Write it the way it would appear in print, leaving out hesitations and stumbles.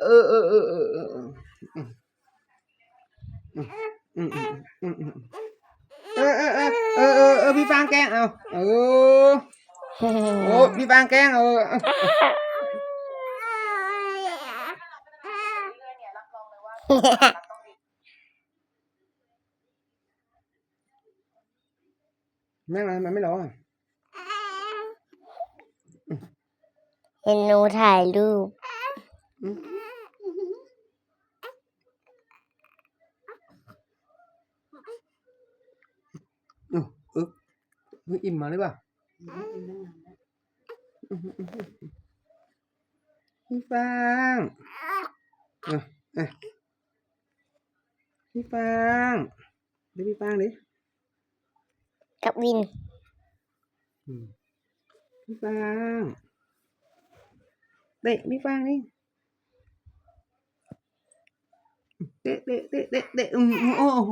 เออเออเออเออเอออืมอืมอืมเออเออเออเออเออเออพี่ฟางแกล้งเอาเออโอ้พี่ฟางแกล้งเออแม่มันไม่ร้องอ่ะเห็นหนูถ่ายรูปเออเอออิ่มมาหรือเปล่าพี่ฟางเออเออพี่ฟางเดี๋ยวพี่ฟางดิ กับวินพี่ฟางเตะพี่ฟางนี่เตะโอ้โห